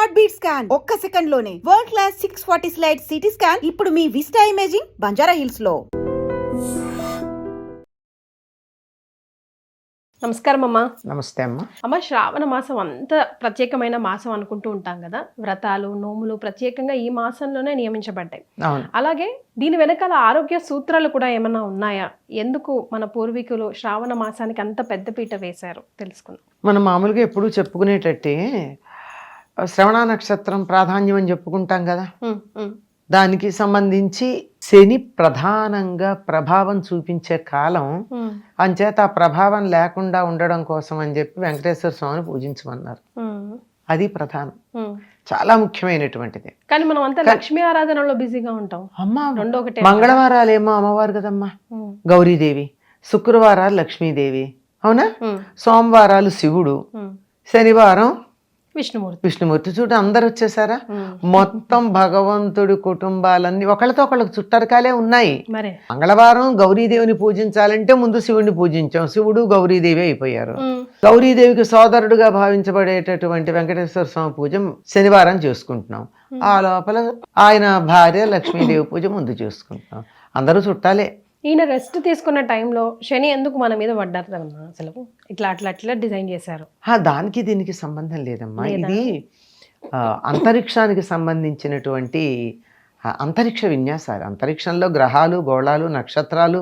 Heart beat scan ఒక్క second లోనే world class 640 slide CT scan ఇప్పుడు మీ విస్టా ఇమేజింగ్ బంజారా హిల్స్ లో. నమస్కారం అమ్మా. నమస్తే అమ్మ. అమ్మ, శ్రావణ మాసం అంత ప్రత్యేకమైన మాసం అనుకుంటూ ఉంటాం కదా. వ్రతాలు, నోములు ప్రత్యేకంగా ఈ మాసంలోనే నియమించబడ్డాయి. అలాగే దీని వెనకాల ఆరోగ్య సూత్రాలు కూడా ఏమన్నా ఉన్నాయా? ఎందుకు మన పూర్వీకులు శ్రావణ మాసానికి అంత పెద్దపీట వేశారు తెలుసుకుందాం. మనం మామూలుగా ఎప్పుడు చెప్పుకునేటట్టే శ్రవణ నక్షత్రం ప్రాధాన్యం అని చెప్పుకుంటాం కదా. దానికి సంబంధించి శని ప్రధానంగా ప్రభావం చూపించే కాలం, అంచేత ఆ ప్రభావం లేకుండా ఉండడం కోసం అని చెప్పి వెంకటేశ్వర స్వామిని పూజించమన్నారు. అది ప్రధానం, చాలా ముఖ్యమైనటువంటిది. కానీ మనం అంతా లక్ష్మీ ఆరాధనలో బిజీగా ఉంటాం. అమ్మా, మంగళవారాలేమో అమ్మవారు కదమ్మా గౌరీదేవి, శుక్రవారాలు లక్ష్మీదేవి, అవునా? సోమవారాలు శివుడు, శనివారం విష్ణుమూర్తి. చూడు, అందరు వచ్చేసారా? మొత్తం భగవంతుడి కుటుంబాలన్నీ ఒకళ్ళతో ఒకళ్ళకి చుట్టరికాలే ఉన్నాయి. మంగళవారం గౌరీదేవిని పూజించాలంటే ముందు శివుడిని పూజించాం, శివుడు గౌరీదేవి అయిపోయారు. గౌరీదేవికి సోదరుడుగా భావించబడేటటువంటి వెంకటేశ్వర స్వామి పూజ శనివారం చేసుకుంటున్నాం. ఆ లోపల ఆయన భార్య లక్ష్మీదేవి పూజ ముందు చేసుకుంటున్నాం. అందరూ చుట్టాలే. ఈయన రెస్ట్ తీసుకున్న టైంలో శని ఎందుకు మన మీద పడ్డారు కదమ్మా? అసలు ఇట్లా అట్లా అట్లా డిజైన్ చేశారు. దానికి దీనికి సంబంధం లేదమ్మా. ఇది అంతరిక్షానికి సంబంధించినటువంటి అంతరిక్ష విన్యాసాలు. అంతరిక్షంలో గ్రహాలు, గోళాలు, నక్షత్రాలు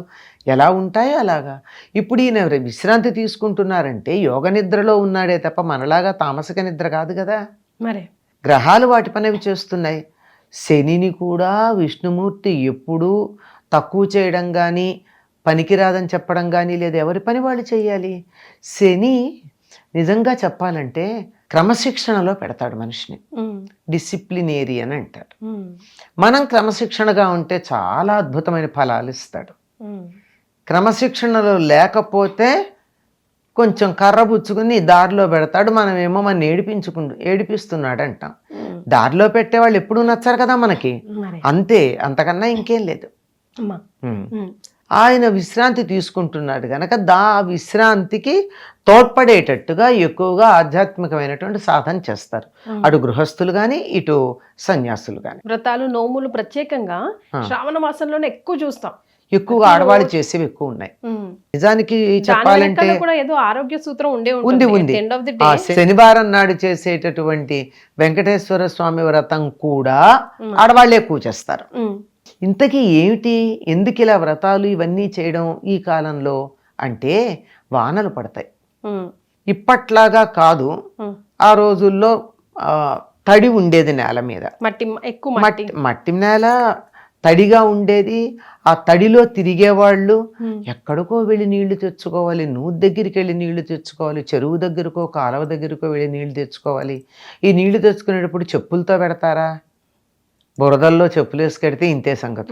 ఎలా ఉంటాయో అలాగా. ఇప్పుడు ఈయన విశ్రాంతి తీసుకుంటున్నారంటే యోగ నిద్రలో ఉన్నాడే తప్ప మనలాగా తామసిక నిద్ర కాదు కదా. మరి గ్రహాలు వాటి పనివి చేస్తున్నాయి. శనిని కూడా విష్ణుమూర్తి ఎప్పుడూ తక్కువ చేయడం కానీ, పనికిరాదని చెప్పడం కానీ లేదు. ఎవరి పని వాళ్ళు చేయాలి. శని నిజంగా చెప్పాలంటే క్రమశిక్షణలో పెడతాడు మనిషిని. డిసిప్లినేరి అని అంటారు. మనం క్రమశిక్షణగా ఉంటే చాలా అద్భుతమైన ఫలాలు ఇస్తాడు. క్రమశిక్షణలో లేకపోతే కొంచెం కర్ర పుచ్చుకుని దారిలో పెడతాడు. మనమేమో మన ఏడిపిస్తున్నాడు అంటాం. దారిలో పెట్టేవాళ్ళు ఎప్పుడూ నచ్చారు కదా మనకి, అంతే, అంతకన్నా ఇంకేం లేదు. ఆయన విశ్రాంతి తీసుకుంటున్నాడు కనుక విశ్రాంతికి తోడ్పడేటట్టుగా ఎక్కువగా ఆధ్యాత్మికమైనటువంటి సాధన చేస్తారు. అటు గృహస్థులు గాని, ఇటు సన్యాసులు గాని. వ్రతాలు, నోములు ప్రత్యేకంగా శ్రావణ మాసంలోనే ఎక్కువ చూస్తాం. ఎక్కువగా ఆడవాళ్ళు చేసేవి ఎక్కువ ఉన్నాయి. నిజానికి చెప్పాలంటే ఏదో ఆరోగ్య సూత్రం ఉంది. శనివారం నాడు చేసేటటువంటి వెంకటేశ్వర స్వామి వ్రతం కూడా ఆడవాళ్ళు ఎక్కువ చేస్తారు. ఇంతకీ ఏమిటి, ఎందుకు ఇలా వ్రతాలు ఇవన్నీ చేయడం ఈ కాలంలో అంటే, వానలు పడతాయి. ఇప్పట్లాగా కాదు. ఆ రోజుల్లో తడి ఉండేది నేల మీద, మట్టి నేల తడిగా ఉండేది. ఆ తడిలో తిరిగేవాళ్ళు ఎక్కడికో వెళ్ళి నీళ్లు తెచ్చుకోవాలి, నూతి దగ్గరికి వెళ్ళి నీళ్లు తెచ్చుకోవాలి, చెరువు దగ్గరకో కాలువ దగ్గరకో వెళ్ళి నీళ్లు తెచ్చుకోవాలి. ఈ నీళ్లు తెచ్చుకునేటప్పుడు చెప్పులతో పెడతారా? బురదల్లో చెప్పులు వేసుకెడితే ఇంతే సంగతి.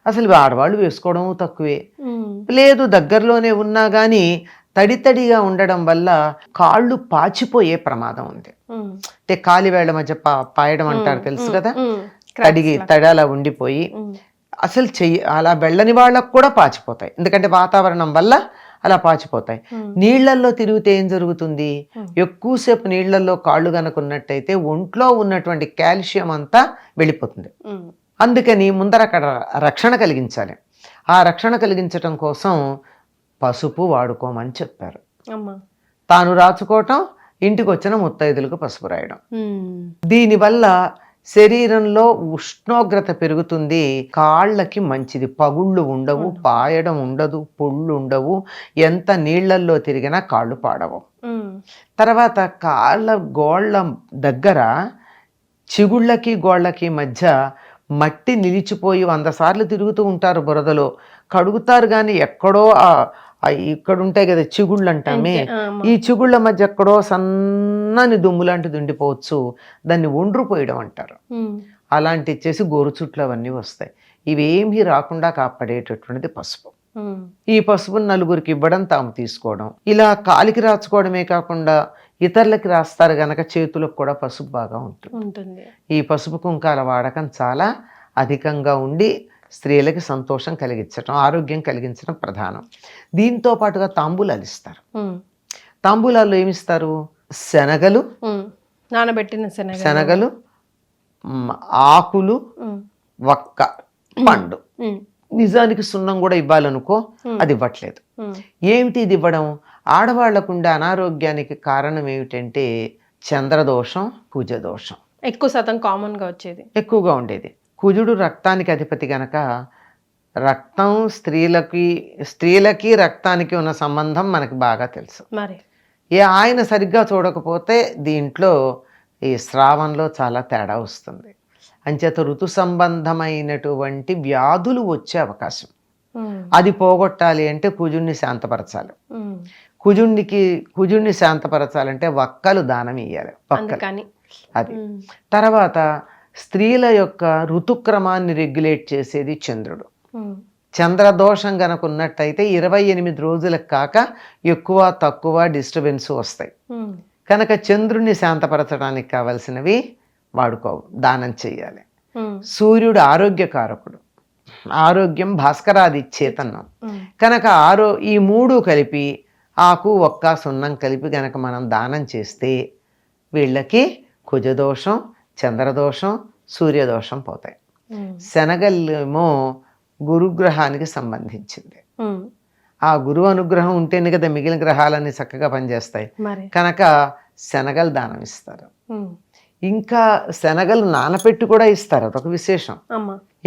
అసలు ఆడవాళ్ళు వేసుకోవడం తక్కువే. లేదు, దగ్గరలోనే ఉన్నా కానీ తడితడిగా ఉండడం వల్ల కాళ్ళు పాచిపోయే ప్రమాదం ఉంది. అంటే కాలివేళ్ల మధ్య పాయడం అంటారు, తెలుసు కదా. తడి అలా ఉండిపోయి అసలు అలా వెళ్ళని వాళ్ళకు కూడా పాచిపోతాయి. ఎందుకంటే వాతావరణం వల్ల అలా పాచిపోతాయి. నీళ్లల్లో తిరిగితే ఏం జరుగుతుంది? ఎక్కువసేపు నీళ్లలో కాళ్ళు కనుకున్నట్టయితే ఒంట్లో ఉన్నటువంటి కాల్షియం అంతా వెళ్ళిపోతుంది. అందుకని ముందర అక్కడ రక్షణ కలిగించాలి. ఆ రక్షణ కలిగించటం కోసం పసుపు వాడుకోమని చెప్పారు. తాను రాచుకోవటం, ఇంటికి వచ్చిన ముత్తైదులకు పసుపు రాయడం. దీనివల్ల శరీరంలో ఉష్ణోగ్రత పెరుగుతుంది, కాళ్ళకి మంచిది. పగుళ్ళు ఉండవు, పాయడం ఉండదు, పొళ్ళు ఉండవు. ఎంత నీళ్లల్లో తిరిగినా కాళ్ళు పాడవు. తర్వాత కాళ్ళ గోళ్ళ దగ్గర చిగుళ్ళకి గోళ్ళకి మధ్య మట్టి నిలిచిపోయి 100 సార్లు తిరుగుతూ ఉంటారు బురదలో, కడుగుతారు. కానీ ఎక్కడో ఇక్కడ ఉంటాయి కదా చిగుళ్ళు అంటామే, ఈ చిగుళ్ళ మధ్య ఎక్కడో సన్నని దుమ్ము లాంటిది ఉండిపోవచ్చు. దాన్ని ఒండ్రుపోయడం అంటారు. అలాంటి చేసి గోరు చుట్లు అవన్నీ వస్తాయి. ఇవేమీ రాకుండా కాపాడేటటువంటిది పసుపు. ఈ పసుపును నలుగురికి ఇవ్వడం, తాము తీసుకోవడం. ఇలా కాలికి రాచుకోవడమే కాకుండా ఇతరులకి రాస్తారు గనక చేతులకు కూడా పసుపు బాగా ఉంటుంది. ఈ పసుపు కుంకాల వాడకం చాలా అధికంగా ఉండి స్త్రీలకి సంతోషం కలిగించడం, ఆరోగ్యం కలిగించడం ప్రధానం. దీంతో పాటుగా తాంబూలాలు ఇస్తారు. తాంబూలాల్లో ఏమిస్తారు? శనగలు, నానబెట్టిన శనగలు, ఆకులు, వక్క, పండు. నిజానికి సున్నం కూడా ఇవ్వాలనుకో, అది ఇవ్వట్లేదు. ఏమిటి ఇది ఇవ్వడం? ఆడవాళ్లకుండే అనారోగ్యానికి కారణం ఏమిటంటే చంద్రదోషం, కుజదోషం. ఎక్కువ శాతం కామన్ గా వచ్చేది, ఎక్కువగా ఉండేది. కుజుడు రక్తానికి అధిపతి గనక రక్తం స్త్రీలకి రక్తానికి ఉన్న సంబంధం మనకి బాగా తెలుసు. మరి ఆయన సరిగ్గా చూడకపోతే దీంట్లో ఈ స్రావంలో చాలా తేడా వస్తుంది. అంచేత ఋతు సంబంధమైనటువంటి వ్యాధులు వచ్చే అవకాశం. అది పోగొట్టాలి అంటే కుజుడిని శాంతపరచాలి. కుజుడిని శాంతపరచాలంటే వక్కలు దానం ఇయ్యాలి. వక్కలు అది. తర్వాత స్త్రీల యొక్క ఋతుక్రమాన్ని రెగ్యులేట్ చేసేది చంద్రుడు. చంద్రదోషం గనక ఉన్నట్టయితే 28 రోజులకు కాక ఎక్కువ తక్కువ డిస్టర్బెన్స్ వస్తాయి. కనుక చంద్రుడిని శాంతపరచడానికి కావలసినవి దానం చెయ్యాలి. సూర్యుడు ఆరోగ్యకారకుడు, ఆరోగ్యం భాస్కరాది చేతనం కనుక ఈ 3 కలిపి ఆకు, ఒక్క, సున్నం కలిపి గనక మనం దానం చేస్తే వీళ్ళకి కుజదోషం, చంద్రదోషం, సూర్యదోషం పోతాయి. శనగలేమో గురుగ్రహానికి సంబంధించింది. ఆ గురువు అనుగ్రహం ఉంటేనే కదా మిగిలిన గ్రహాలన్నీ చక్కగా పనిచేస్తాయి. కనుక శనగలు దానం ఇస్తారు. ఇంకా శనగలు నానపెట్టి కూడా ఇస్తారు. అదొక విశేషం.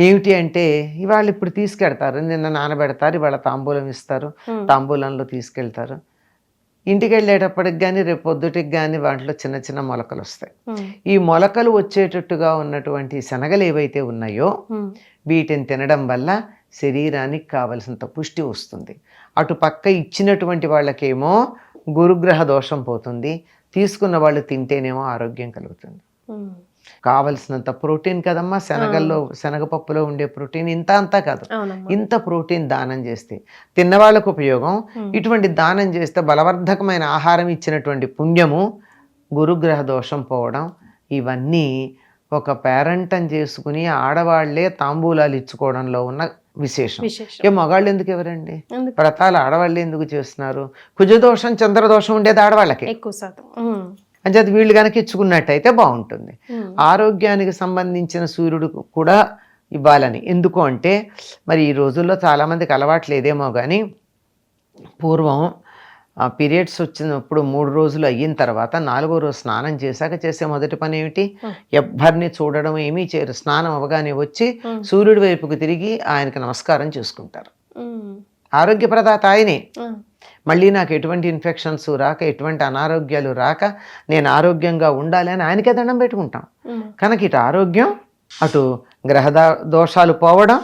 ఏమిటి అంటే ఇవాళ ఇప్పుడు తీసుకెళ్తారు, నిన్న నానబెడతారు, ఇవాళ తాంబూలం ఇస్తారు, తాంబూలంలో తీసుకెళ్తారు. ఇంటికి వెళ్ళేటప్పటికి కానీ రేపు పొద్దుటికి కానీ వాటిలో చిన్న చిన్న మొలకలు వస్తాయి. ఈ మొలకలు వచ్చేటట్టుగా ఉన్నటువంటి శనగలు ఏవైతే ఉన్నాయో వీటిని తినడం వల్ల శరీరానికి కావలసినంత పుష్టి వస్తుంది. అటు పక్క ఇచ్చినటువంటి వాళ్ళకేమో గురుగ్రహ దోషం పోతుంది, తీసుకున్న వాళ్ళు తింటేనేమో ఆరోగ్యం కలుగుతుంది. కావలసినంత ప్రోటీన్ కదమ్మా శనగల్లో, శనగపప్పులో ఉండే ప్రోటీన్ ఇంత అంతా కాదు. ఇంత ప్రోటీన్ దానం చేస్తే తిన్నవాళ్ళకు ఉపయోగం, ఇటువంటి దానం చేస్తే బలవర్ధకమైన ఆహారం ఇచ్చినటువంటి పుణ్యము, గురుగ్రహ దోషం పోవడం, ఇవన్నీ ఒక పేరంటం చేసుకుని ఆడవాళ్లే తాంబూలాలు ఇచ్చుకోవడంలో ఉన్న విశేషం. మగాళ్ళు ఎందుకు ఎవరండి? వ్రతాలు ఆడవాళ్ళు ఎందుకు చేస్తున్నారు? కుజదోషం, చంద్రదోషం ఉండేది ఆడవాళ్ళకి ఎక్కువ శాతం. అంచేత వీళ్ళు కనుక ఇచ్చుకున్నట్టయితే బాగుంటుంది. ఆరోగ్యానికి సంబంధించిన సూర్యుడు కూడా ఇవ్వాలని. ఎందుకు అంటే మరి ఈ రోజుల్లో చాలామందికి అలవాట్లేదేమో కానీ పూర్వం పీరియడ్స్ వచ్చినప్పుడు 3 రోజులు అయిన తర్వాత 4వ రోజు స్నానం చేశాక చేసే మొదటి పని ఏమిటి? ఎవ్వరిని చూడడం ఏమీ చేయరు. స్నానం అవగానే వచ్చి సూర్యుడి వైపుకు తిరిగి ఆయనకు నమస్కారం చేసుకుంటారు. ఆరోగ్యప్రదాత ఆయనే. మళ్ళీ నాకు ఎటువంటి ఇన్ఫెక్షన్స్ రాక, ఎటువంటి అనారోగ్యాలు రాక నేను ఆరోగ్యంగా ఉండాలి అని ఆయనకే దండం పెట్టుకుంటాం. కనుక ఇటు ఆరోగ్యం, అటు గ్రహ దోషాలు పోవడం,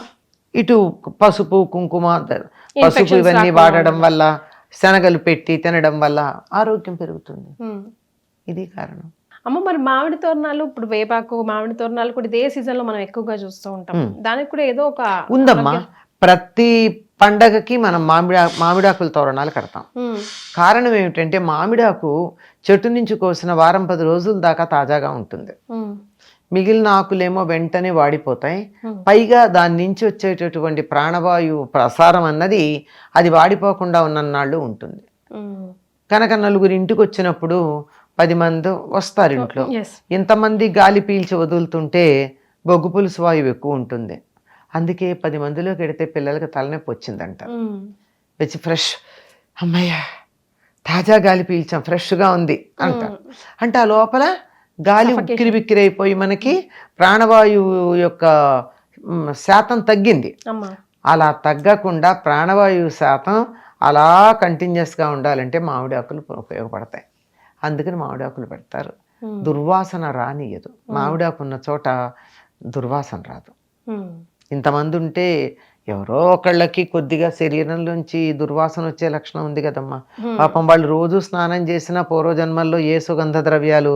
ఇటు పసుపు, కుంకుమ, పసుపు ఇవన్నీ వాడడం వల్ల, శనగలు పెట్టి తినడం వల్ల ఆరోగ్యం పెరుగుతుంది. ఇది కారణం. అమ్మ మరి మామిడి తోరణాలు, ఇప్పుడు వేపాకు, మామిడి తోరణాలు కూడా ఇదే సీజన్ లో మనం ఎక్కువగా చూస్తూ ఉంటాం. దానికి కూడా ఏదో ఒక ఉందమ్మా. ప్రతి పండగకి మనం మామిడాకుల తోరణాలు కడతాం. కారణం ఏమిటంటే మామిడాకు చెట్టు నుంచి కోసిన 10 రోజుల దాకా తాజాగా ఉంటుంది. మిగిలిన ఆకులేమో వెంటనే వాడిపోతాయి. పైగా దాని నుంచి వచ్చేటటువంటి ప్రాణవాయువు ప్రసారం అన్నది అది వాడిపోకుండా ఉన్నన్నాళ్ళు ఉంటుంది. కనుక 4 ఇంటికి వచ్చినప్పుడు 10 మంది వస్తారు ఇంట్లో. ఇంతమంది గాలి పీల్చి వదులుతుంటే బొగ్గు పులుసు వాయువు ఎక్కువ ఉంటుంది. అందుకే 10 మందిలోకి ఎడితే పిల్లలకి తలనొప్పి వచ్చిందంట. వచ్చి ఫ్రెష్, అమ్మయ్య తాజా గాలి పీల్చాం, ఫ్రెష్గా ఉంది అంట. అంటే ఆ లోపల గాలి ఉక్కిరి బిక్కిరి అయిపోయి మనకి ప్రాణవాయువు యొక్క శాతం తగ్గింది. అలా తగ్గకుండా ప్రాణవాయువు శాతం అలా కంటిన్యూస్గా ఉండాలంటే మామిడి ఆకులు ఉపయోగపడతాయి. అందుకని మామిడి ఆకులు పెడతారు. దుర్వాసన రానియదు. మామిడి ఆకు ఉన్న చోట దుర్వాసన రాదు. ఇంతమంది ఉంటే ఎవరో ఒకళ్ళకి కొద్దిగా శరీరంలోంచి దుర్వాసన వచ్చే లక్షణం ఉంది కదమ్మా. పాపం వాళ్ళు రోజు స్నానం చేసినా పూర్వజన్మల్లో ఏ సుగంధ ద్రవ్యాలు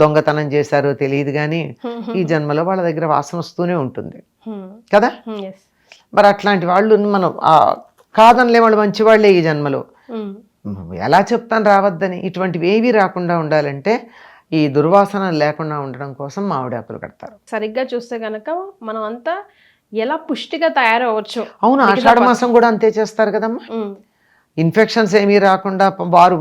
దొంగతనం చేశారో తెలియదు కానీ ఈ జన్మలో వాళ్ళ దగ్గర వాసన వస్తూనే ఉంటుంది కదా. మరి అట్లాంటి వాళ్ళు మనం కాదనిలే, వాళ్ళు మంచి వాళ్ళే ఈ జన్మలో. ఎలా చెప్తాను రావద్దని? ఇటువంటివి ఏవి రాకుండా ఉండాలంటే ఈ దుర్వాసన లేకుండా ఉండడం కోసం మామిడాకులు కడతారు. సరిగ్గా చూస్తే గనక మనం అంతా ఎలా పుష్టిగా తయారవచ్చు. అవును, ఆషాఢ మాసం కూడా అంతే చేస్తారు కదమ్మా. ఇన్ఫెక్షన్స్ ఏమీ రాకుండా వారు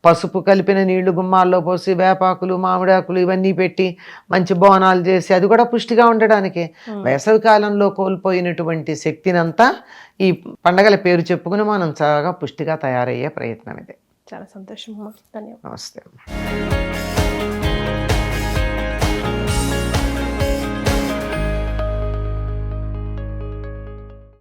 పసుపు కలిపిన నీళ్లు గుమ్మాల్లో పోసి వేపాకులు మామిడాకులు ఇవన్నీ పెట్టి మంచి బోనాలు చేసి అది కూడా పుష్టిగా ఉండడానికి వేసవి కాలంలో కోల్పోయినటువంటి శక్తినంతా ఈ పండగల పేరు చెప్పుకుని మనం చాలా పుష్టిగా తయారయ్యే ప్రయత్నం ఇది. చాలా సంతోషం అమ్మా, ధన్యవాదాలు. నమస్తే.